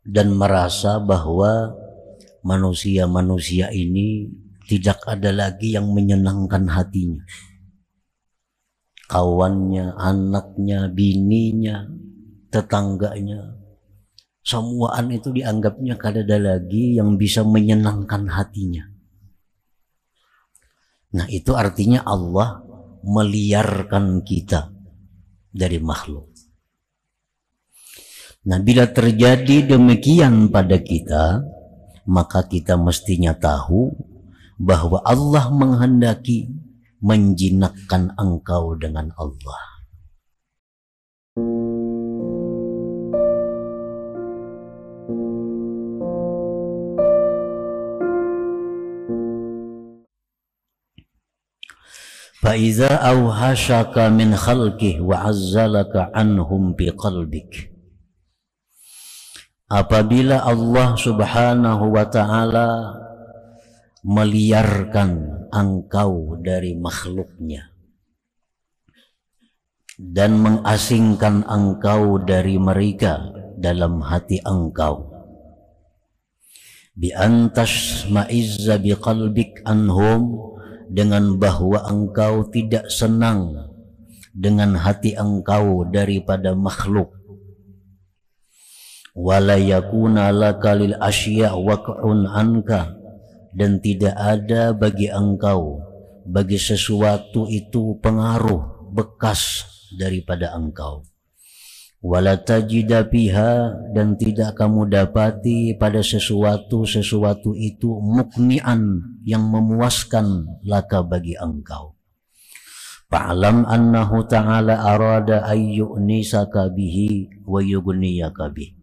dan merasa bahwa manusia-manusia ini tidak ada lagi yang menyenangkan hatinya. Kawannya, anaknya, bininya, tetangganya, semuaan itu dianggapnya kada ada lagi yang bisa menyenangkan hatinya. Nah, itu artinya Allah meliarkan kita dari makhluk. Nah, bila terjadi demikian pada kita, maka kita mestinya tahu bahwa Allah menghendaki menjinakkan engkau dengan Allah. فَإِذَا أَوْحَشَكَ مِنْ خَلْقِهِ وَعَزَّلَكَ عَنْهُمْ بِقَلْبِكَ. Apabila Allah subhanahu wa ta'ala meliarkan engkau dari makhluknya dan mengasingkan engkau dari mereka dalam hati engkau, bi antas ma'izza biqalbik anhum, dengan bahwa engkau tidak senang dengan hati engkau daripada makhluk, wala yakuna laka lil asya' waq'un anka, dan tidak ada bagi engkau, bagi sesuatu itu pengaruh bekas daripada engkau, wala tajida biha, dan tidak kamu dapati pada sesuatu itu mukni'an, yang memuaskan laka bagi engkau. Fa'lam annahu ta'ala arada ayyu'nisaka bihi wa yughniyaka bih.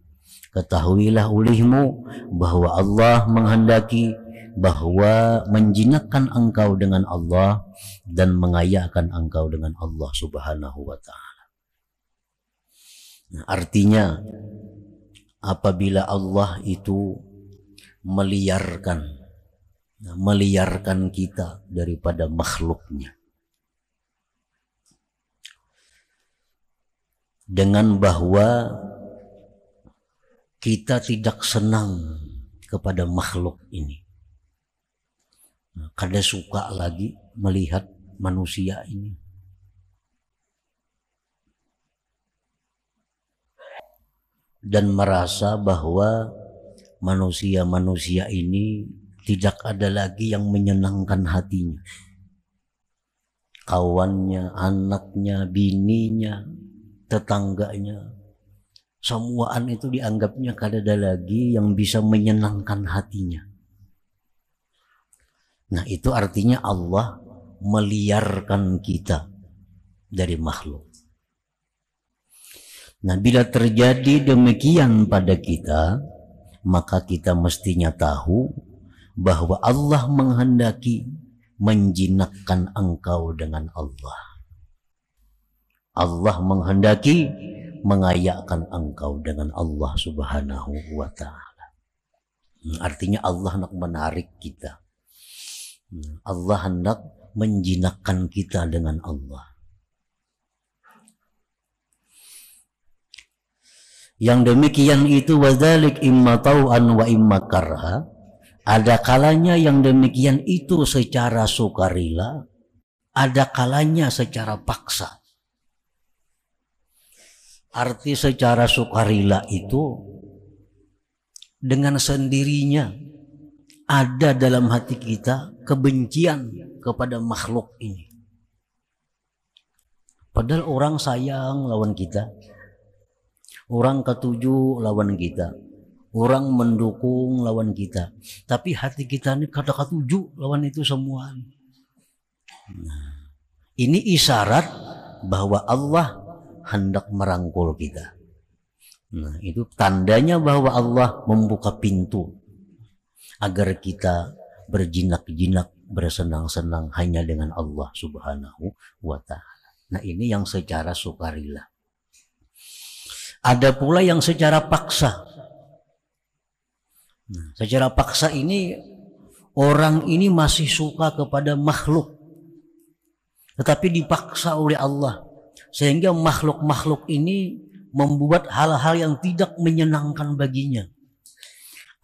Ketahuilah olehmu bahwa Allah menghendaki bahwa menjinakkan engkau dengan Allah dan mengayakan engkau dengan Allah subhanahu wa ta'ala. Nah, artinya apabila Allah itu meliarkan kita daripada makhluknya dengan bahwa kita tidak senang kepada makhluk ini, kada suka lagi melihat manusia ini, dan merasa bahwa manusia-manusia ini tidak ada lagi yang menyenangkan hatinya. Kawannya, anaknya, bininya, tetangganya, semuaan itu dianggapnya kada ada lagi yang bisa menyenangkan hatinya. Nah, itu artinya Allah meliarkan kita dari makhluk. Nah, bila terjadi demikian pada kita, maka kita mestinya tahu bahwa Allah menghendaki menjinakkan engkau dengan Allah. Allah menghendaki mengayakkan engkau dengan Allah subhanahu wa ta'ala. Artinya Allah hendak menarik kita. Allah hendak menjinakkan kita dengan Allah. Yang demikian itu wadzalik imma tau'an wa imma karha. Ada kalanya yang demikian itu secara sukarela, ada kalanya secara paksa. Arti secara sukarela itu dengan sendirinya ada dalam hati kita kebencian kepada makhluk ini. Padahal orang sayang lawan kita, orang ketujuh lawan kita, orang mendukung lawan kita, tapi hati kita ini kada ketujuh lawan itu semua. Nah, ini isyarat bahwa Allah hendak merangkul kita. Nah, itu tandanya bahwa Allah membuka pintu agar kita berjinak-jinak, bersenang-senang hanya dengan Allah subhanahu wa ta'ala. Nah, ini yang secara sukarela. Ada pula yang secara paksa. Nah, secara paksa ini orang ini masih suka kepada makhluk, tetapi dipaksa oleh Allah, sehingga makhluk-makhluk ini membuat hal-hal yang tidak menyenangkan baginya.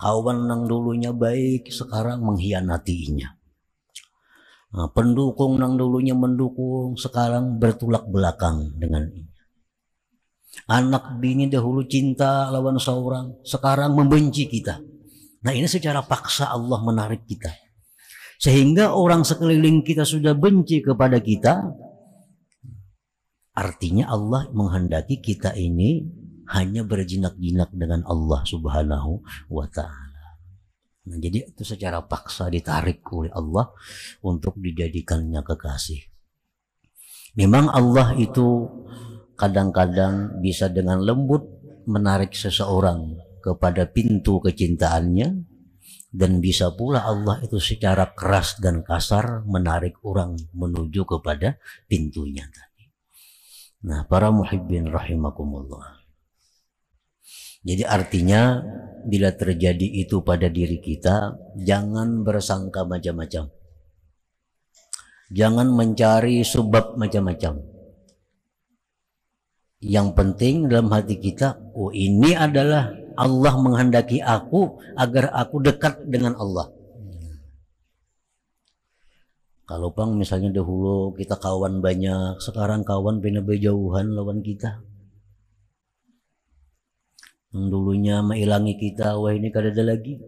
Kawan yang dulunya baik sekarang mengkhianatinya. Nah, pendukung yang dulunya mendukung sekarang bertolak belakang dengannya. Anak bini dahulu cinta lawan seorang, sekarang membenci kita. Nah, ini secara paksa Allah menarik kita. Sehingga orang sekeliling kita sudah benci kepada kita. Artinya Allah menghendaki kita ini hanya berjinak-jinak dengan Allah Subhanahu wa ta'ala. Nah, jadi itu secara paksa ditarik oleh Allah untuk dijadikannya kekasih. Memang Allah itu kadang-kadang bisa dengan lembut menarik seseorang kepada pintu kecintaannya, dan bisa pula Allah itu secara keras dan kasar menarik orang menuju kepada pintunya tadi. Nah, para muhibbin rahimakumullah. Jadi artinya bila terjadi itu pada diri kita, jangan bersangka macam-macam. Jangan mencari sebab macam-macam. Yang penting dalam hati kita, oh ini adalah Allah menghendaki aku agar aku dekat dengan Allah. Kalau bang misalnya dahulu kita kawan banyak, sekarang kawan benar berjauhan lawan kita. Yang dulunya menghilangi kita, wah ini kada ada lagi.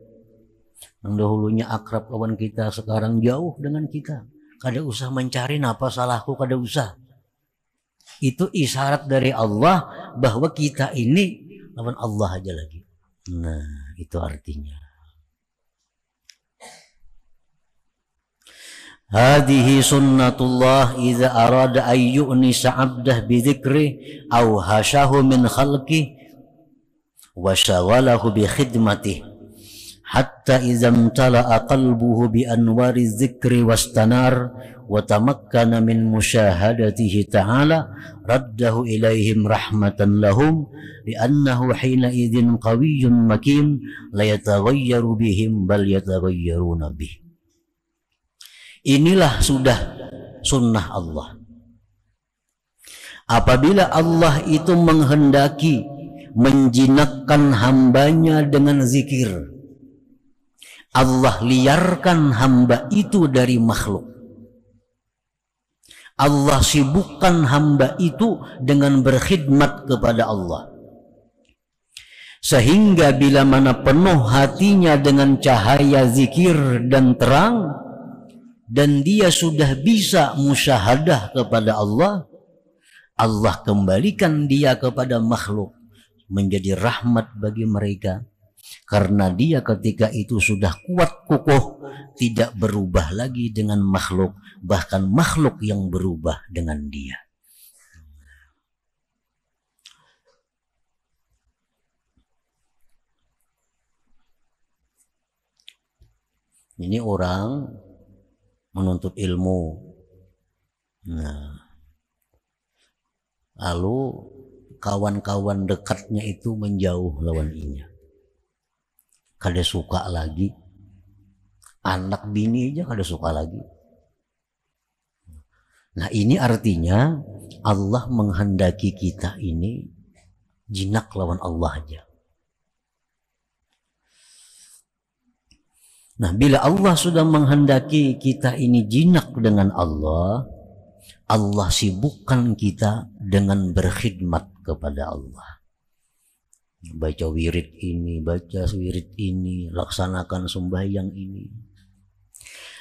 Yang dahulunya akrab lawan kita, sekarang jauh dengan kita. Kada usah mencari apa salahku, kada usah. Itu isyarat dari Allah bahwa kita ini lawan Allah aja lagi. Nah, itu artinya. Hadhihi sunnatullah idza arada ay yu'nisa 'abdah bi dzikri aw hashahu min khalqi wa shaghalahu bi khidmatihi hatta idza imtala'a qalbuhu bi anwari dzikri wastanar wa tamakkana min musyahadatihi ta'ala raddahu ilaihim rahmatan lahum li'annahu hina idzin qawiyyun makin la yataghayyaru bihim bal yataghayyaruna bih. Inilah sudah sunnah Allah. Apabila Allah itu menghendaki menjinakkan hambanya dengan zikir, Allah liarkan hamba itu dari makhluk. Allah sibukkan hamba itu dengan berkhidmat kepada Allah. Sehingga bila mana penuh hatinya dengan cahaya zikir dan terang, dan dia sudah bisa musyahadah kepada Allah, Allah kembalikan dia kepada makhluk menjadi rahmat bagi mereka. Karena dia ketika itu sudah kuat kukuh, tidak berubah lagi dengan makhluk, bahkan makhluk yang berubah dengan dia. Ini orang menuntut ilmu. Nah, lalu kawan-kawan dekatnya itu menjauh lawan inya. Kada suka lagi. Anak bini aja kada suka lagi. Nah, ini artinya Allah menghendaki kita ini jinak lawan Allah aja. Nah, bila Allah sudah menghendaki kita ini jinak dengan Allah, Allah sibukkan kita dengan berkhidmat kepada Allah. Baca wirid ini, baca wirid ini, laksanakan sembahyang ini.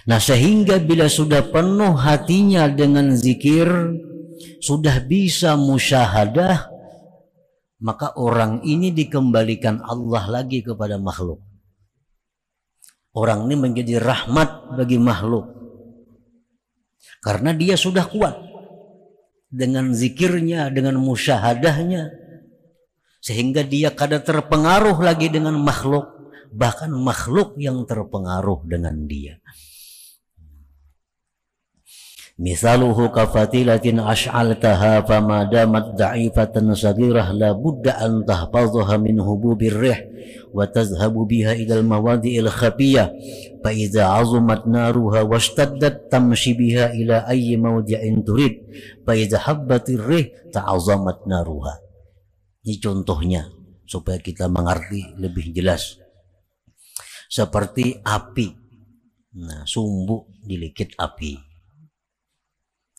Nah, sehingga bila sudah penuh hatinya dengan zikir, sudah bisa musyahadah, maka orang ini dikembalikan Allah lagi kepada makhluk. Orang ini menjadi rahmat bagi makhluk. Karena dia sudah kuat dengan zikirnya, dengan musyahadahnya. Sehingga dia kada terpengaruh lagi dengan makhluk. Bahkan makhluk yang terpengaruh dengan dia. Misaluhu kafatilatin ash'altaha fama damat da'ifatan sagirah la budda an tahfazaha min hububir rih wa tazhabu biha ilal mawadi'il khafiyah fa idza 'azumat naruha washtaddat tamshi biha ila ayyi mawdi'in turid fa idza habbatir rih ta'azamat naruha. Ini contohnya supaya kita mengerti lebih jelas. seperti api. Nah, sumbu dilikit api.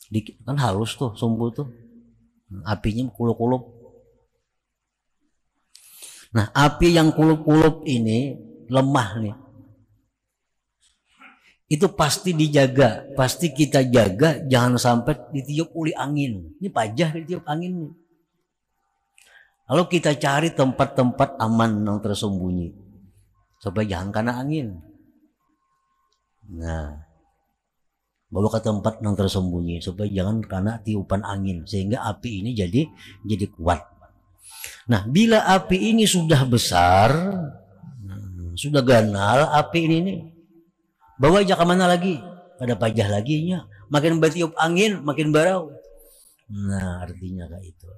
Dikit kan halus tuh sumbu tuh. Apinya kulup-kulup. Nah, api yang kulup-kulup ini lemah nih. Itu pasti dijaga, pasti kita jaga jangan sampai ditiup oleh angin. Ini pajah ditiup angin nih. Lalu kita cari tempat-tempat aman yang tersembunyi supaya jangan kena angin. Nah, bawa ke tempat yang tersembunyi supaya jangan kena tiupan angin sehingga api ini jadi kuat. Nah, bila api ini sudah besar, sudah ganal api ini nih, bawa aja ke mana lagi? Pada pajah lagi nya. Makin bertiup angin, makin barau. Nah, artinya kayak itu.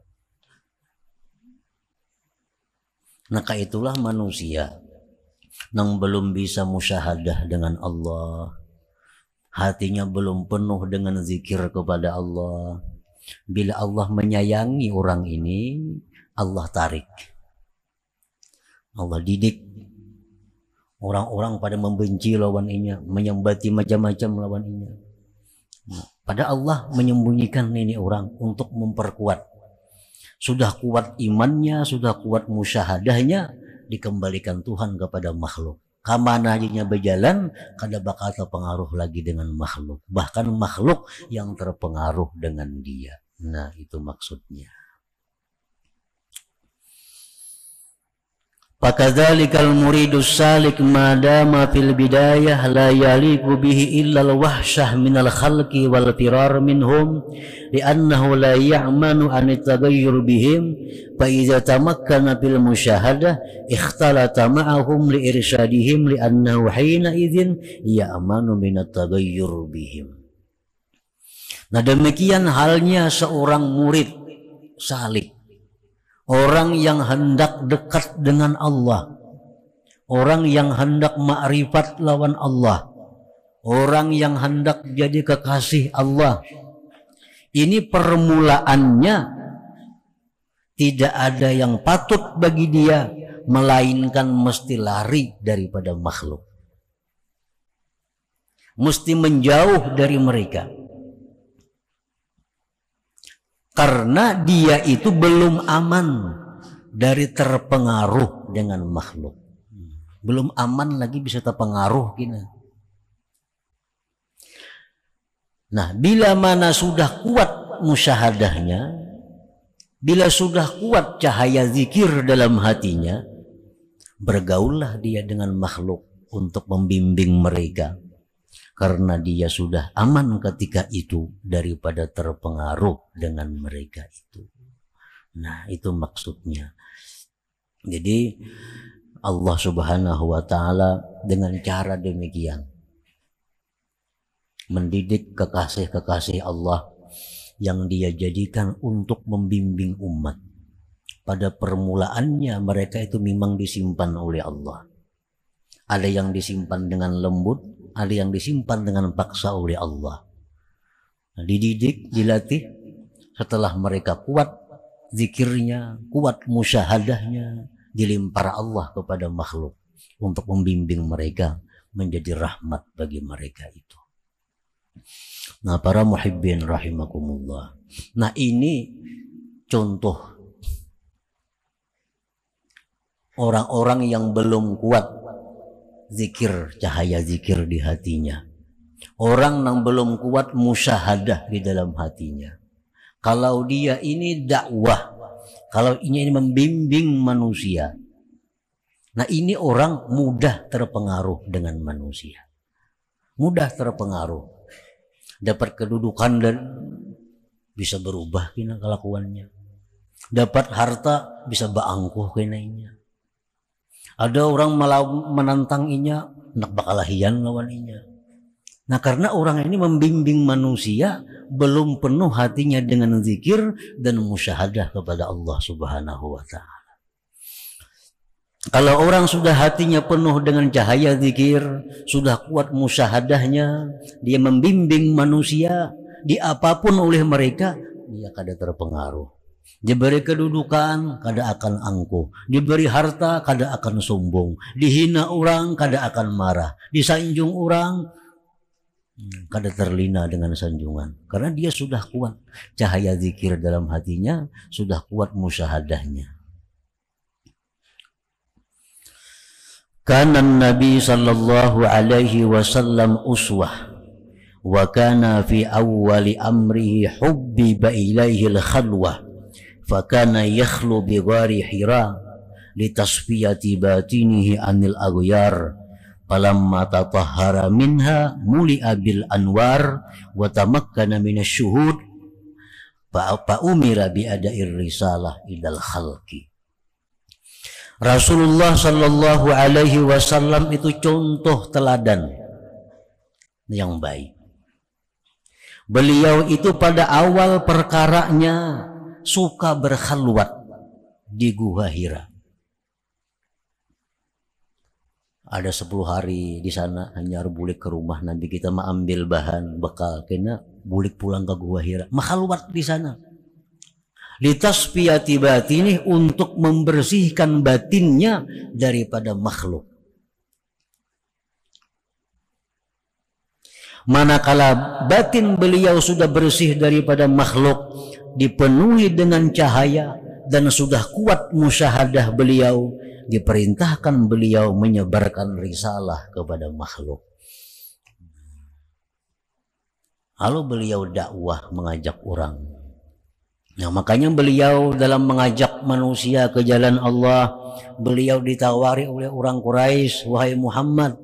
Nah, kayak itulah manusia yang belum bisa musyahadah dengan Allah, hatinya belum penuh dengan zikir kepada Allah. Bila Allah menyayangi orang ini, Allah tarik, Allah didik. Orang-orang pada membenci lawan inya, menyembati macam-macam lawan inya. Nah, pada Allah menyembunyikan ini orang untuk memperkuat. Sudah kuat imannya, sudah kuat musyahadahnya, dikembalikan Tuhan kepada makhluk. Kamana aja berjalan, kada bakal terpengaruh lagi dengan makhluk. Bahkan makhluk yang terpengaruh dengan dia. Nah, itu maksudnya. Fakadzalikal muridus salik madama fil bidayah la yaliqu bihi illa al-wahsyah minal khalqi wal firar minhum li'annahu la ya'manu an at-taghayyur bihim fa idza tamakkana bil musyahadah ikhtalata ma'ahum li irsyadihim li'annahu hina idzin ya'manu min at-taghayyur bihim. Nah, demikian halnya seorang murid salik, orang yang hendak dekat dengan Allah, orang yang hendak ma'rifat lawan Allah, orang yang hendak jadi kekasih Allah. Ini permulaannya tidak ada yang patut bagi dia melainkan mesti lari daripada makhluk, mesti menjauh dari mereka. Karena dia itu belum aman dari terpengaruh dengan makhluk. Belum aman lagi bisa terpengaruh gini. Nah, bila mana sudah kuat musyahadahnya, bila sudah kuat cahaya zikir dalam hatinya, bergaullah dia dengan makhluk untuk membimbing mereka. Karena dia sudah aman ketika itu daripada terpengaruh dengan mereka itu. Nah, itu maksudnya. Jadi Allah Subhanahu wa ta'ala dengan cara demikian mendidik kekasih-kekasih Allah yang dia jadikan untuk membimbing umat. Pada permulaannya mereka itu memang disimpan oleh Allah. Ada yang disimpan dengan lembut, ada yang disimpan dengan paksa oleh Allah. Nah, dididik, dilatih, setelah mereka kuat zikirnya, kuat musyahadahnya, dilimpah Allah kepada makhluk untuk membimbing mereka menjadi rahmat bagi mereka itu. Nah, para muhibbin rahimakumullah. Nah, ini contoh orang-orang yang belum kuat zikir, cahaya zikir di hatinya. Orang yang belum kuat musyahadah di dalam hatinya. Kalau dia ini dakwah, kalau ini membimbing manusia, nah ini orang mudah terpengaruh dengan manusia. Mudah terpengaruh. Dapat kedudukan dan bisa berubah kena kelakuannya. Dapat harta bisa baangkuh kenanya. Ada orang menantang inya, nak bakalahian lawan inya. Nah, karena orang ini membimbing manusia belum penuh hatinya dengan zikir dan musyahadah kepada Allah Subhanahu wa ta'ala. Kalau orang sudah hatinya penuh dengan cahaya zikir, sudah kuat musyahadahnya, dia membimbing manusia di apapun oleh mereka, dia kada terpengaruh. Diberi kedudukan, kada akan angkuh. Diberi harta, kada akan sombong. Dihina orang, kada akan marah. Disanjung orang, kada terlina dengan sanjungan. Karena dia sudah kuat. Cahaya zikir dalam hatinya, sudah kuat musyahadahnya. Kana Nabi sallallahu alaihi wasallam uswah. Wa kana fi awwali amrihi hubbiba ilaihi al-khalwah. Fakana yakhlu bi ghari Hira litasfiyati batinihi anil aghyar falamma tatahhara minha muli'a bil anwar wa tamakkana minasyuhud fa umira bi ada'ir risalah ilal khalqi. Rasulullah sallallahu alaihi wasallam itu contoh teladan yang baik. Beliau itu pada awal perkaranya suka berkhalwat di Gua Hira. Ada 10 hari di sana, hanya bulik ke rumah Nabi kita ambil bahan bekal kena bulik pulang ke Gua Hira, makhalwat di sana. Litasfiyati batini, untuk membersihkan batinnya daripada makhluk. Manakala batin beliau sudah bersih daripada makhluk, dipenuhi dengan cahaya dan sudah kuat musyahadah beliau, diperintahkan beliau menyebarkan risalah kepada makhluk. Lalu beliau dakwah, mengajak orang. Nah, makanya beliau dalam mengajak manusia ke jalan Allah, beliau ditawari oleh orang Quraisy, wahai Muhammad,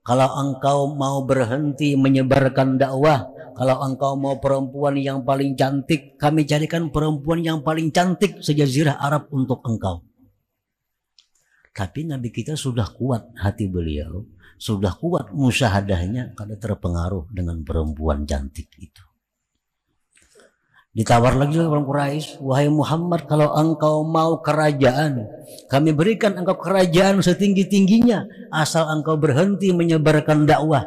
kalau engkau mau berhenti menyebarkan dakwah, kalau engkau mau perempuan yang paling cantik, kami carikan perempuan yang paling cantik sejazirah Arab untuk engkau. Tapi Nabi kita sudah kuat hati beliau, sudah kuat musyahadahnya, kada terpengaruh dengan perempuan cantik itu. Ditawar lagi oleh orang Quraisy, wahai Muhammad, kalau engkau mau kerajaan, kami berikan engkau kerajaan setinggi-tingginya, asal engkau berhenti menyebarkan dakwah.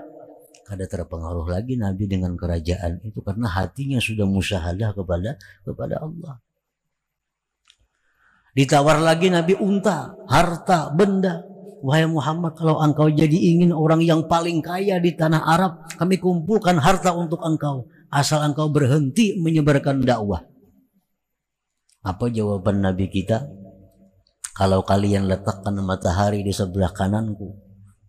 Kada terpengaruh lagi Nabi dengan kerajaan itu, karena hatinya sudah musyahadah kepada Allah. Ditawar lagi Nabi unta, harta, benda. Wahai Muhammad, kalau engkau jadi ingin orang yang paling kaya di tanah Arab, kami kumpulkan harta untuk engkau, asal engkau berhenti menyebarkan dakwah. Apa jawaban Nabi kita? Kalau kalian letakkan matahari di sebelah kananku,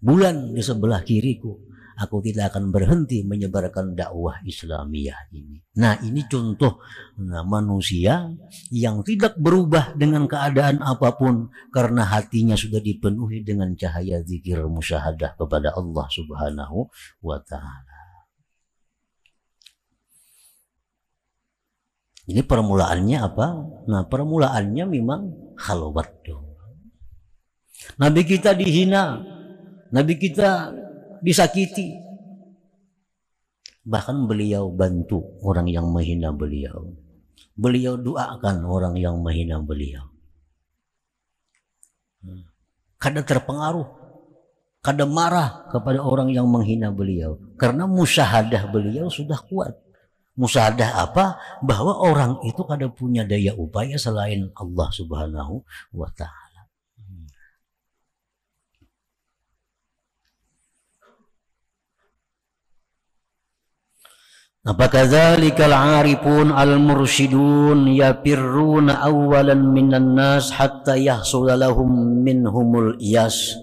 bulan di sebelah kiriku, aku tidak akan berhenti menyebarkan dakwah Islamiyah ini. Nah, ini contoh manusia yang tidak berubah dengan keadaan apapun, karena hatinya sudah dipenuhi dengan cahaya zikir musyahadah kepada Allah Subhanahu wa ta'ala. Ini permulaannya apa? Nah, permulaannya memang khalwat dong. Nabi kita dihina, Nabi kita disakiti. Bahkan beliau bantu orang yang menghina beliau. Beliau doakan orang yang menghina beliau. Kada terpengaruh, kada marah kepada orang yang menghina beliau, karena musyahadah beliau sudah kuat. Musyahadah apa? Bahwa orang itu kada punya daya upaya selain Allah Subhanahu wa ta'ala. Apakadzalikal 'arifun al-mursyidun yafirruna awwalan minan nas hatta yahsula lahum minhumul iyas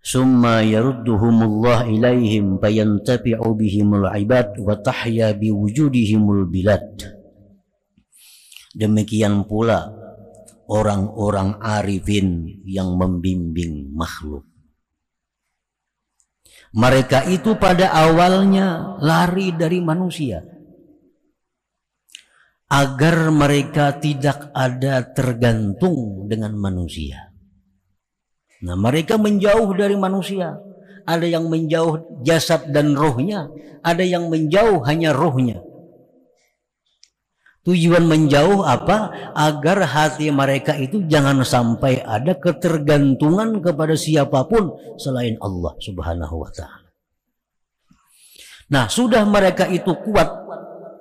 summa yarudduhumullah ilaihim fayantafi'u bihimul ibad wa tahya biwujudihimul bilad. Demikian pula orang-orang arifin yang membimbing makhluk. Mereka itu pada awalnya lari dari manusia agar mereka tidak ada tergantung dengan manusia. Nah, mereka menjauh dari manusia. Ada yang menjauh jasad dan rohnya, ada yang menjauh hanya rohnya. Tujuan menjauh apa? Agar hati mereka itu jangan sampai ada ketergantungan kepada siapapun selain Allah Subhanahu wa ta'ala. Nah, sudah mereka itu kuat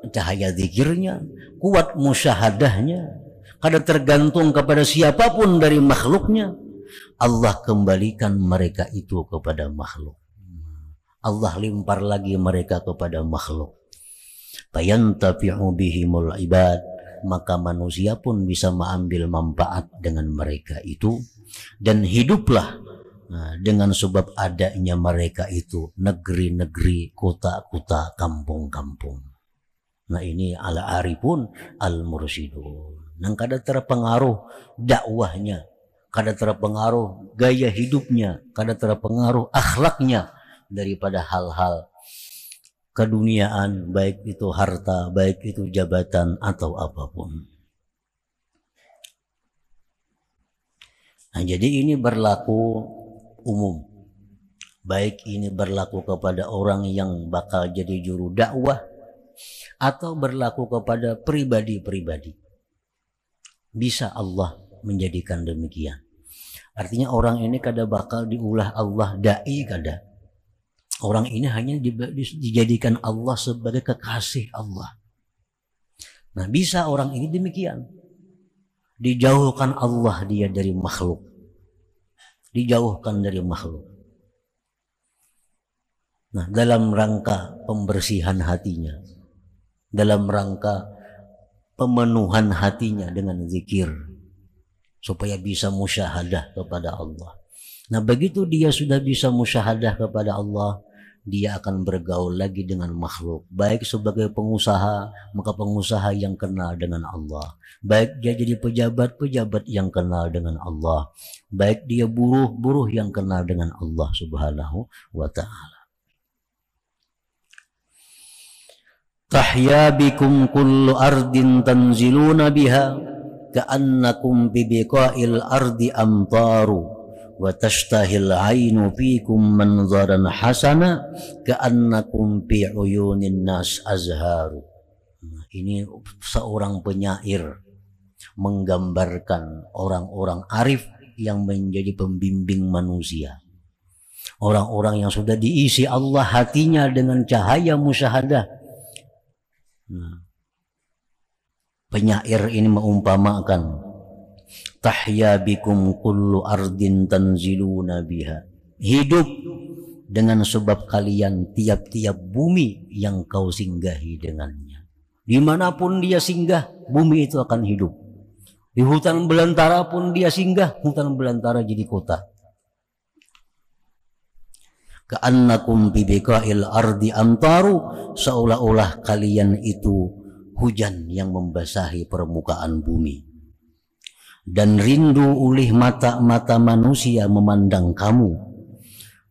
cahaya zikirnya, kuat musyahadahnya, kada tergantung kepada siapapun dari makhluknya. Allah kembalikan mereka itu kepada makhluk. Allah limpar lagi mereka kepada makhluk. Fayantafi'u bihimul ibad, maka manusia pun bisa mengambil manfaat dengan mereka itu, dan hiduplah dengan sebab adanya mereka itu negeri-negeri, kota-kota, kampung-kampung. Nah ini ala arifun al mursyidun. Nang kada terpengaruh dakwahnya, kada terpengaruh gaya hidupnya, kada terpengaruh akhlaknya daripada hal-hal keduniaan, baik itu harta, baik itu jabatan atau apapun. Nah, jadi ini berlaku umum. Baik ini berlaku kepada orang yang bakal jadi juru dakwah atau berlaku kepada pribadi-pribadi. Bisa Allah menjadikan demikian. Artinya orang ini kada bakal diulah Allah dai kada. Orang ini hanya dijadikan Allah sebagai kekasih Allah. Nah, bisa orang ini demikian. Dijauhkan Allah dia dari makhluk. Dijauhkan dari makhluk. Nah, dalam rangka pembersihan hatinya, dalam rangka pemenuhan hatinya dengan zikir, supaya bisa musyahadah kepada Allah. Nah, begitu dia sudah bisa musyahadah kepada Allah, dia akan bergaul lagi dengan makhluk. Baik sebagai pengusaha, maka pengusaha yang kenal dengan Allah. Baik dia jadi pejabat-pejabat yang kenal dengan Allah. Baik dia buruh-buruh yang kenal dengan Allah subhanahu wa ta'ala. Tahya bikum kullu ardin tanziluna biha ka'annakum bibiqa'il ardi amtaru wa tashtahil ainu fikum manzaran hasana ka'annakum fi uyunin nas azharu. Ini seorang penyair menggambarkan orang-orang arif yang menjadi pembimbing manusia. Orang-orang yang sudah diisi Allah hatinya dengan cahaya musyahadah. Penyair ini mengumpamakan tahya bikum kullu ardin tanziluna biha. Hidup dengan sebab kalian tiap-tiap bumi yang kau singgahi dengannya. Dimanapun dia singgah, bumi itu akan hidup. Di hutan belantara pun dia singgah, hutan belantara jadi kota. Ka'annakum bibiqa'il ardi amtaru, seolah-olah kalian itu hujan yang membasahi permukaan bumi. Dan rindu ulih mata-mata manusia memandang kamu,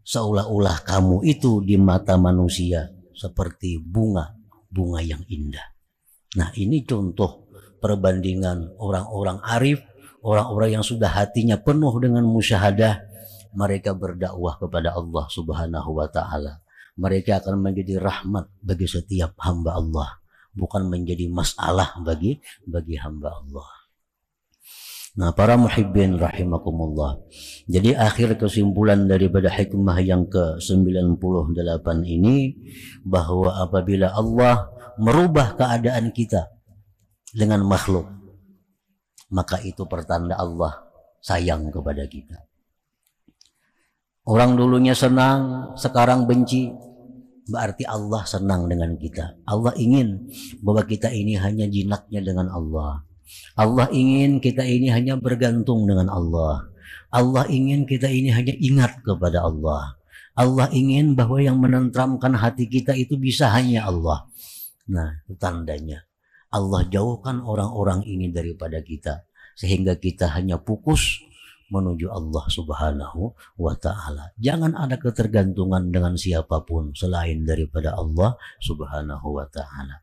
seolah-olah kamu itu di mata manusia seperti bunga yang indah. Nah, ini contoh perbandingan orang-orang arif, orang-orang yang sudah hatinya penuh dengan musyahadah. Mereka berdakwah kepada Allah subhanahu wa ta'ala. Mereka akan menjadi rahmat bagi setiap hamba Allah, bukan menjadi masalah bagi hamba Allah. Nah, para muhibbin rahimakumullah. Jadi akhir kesimpulan daripada hikmah yang ke-98 ini, bahwa apabila Allah merubah keadaan kita dengan makhluk, maka itu pertanda Allah sayang kepada kita. Orang dulunya senang, sekarang benci, berarti Allah senang dengan kita. Allah ingin bahwa kita ini hanya jinaknya dengan Allah. Allah ingin kita ini hanya bergantung dengan Allah. Allah ingin kita ini hanya ingat kepada Allah. Allah ingin bahwa yang menenteramkan hati kita itu bisa hanya Allah. Nah, itu tandanya Allah jauhkan orang-orang ini daripada kita, sehingga kita hanya fokus menuju Allah subhanahu wa ta'ala. Jangan ada ketergantungan dengan siapapun selain daripada Allah subhanahu wa ta'ala.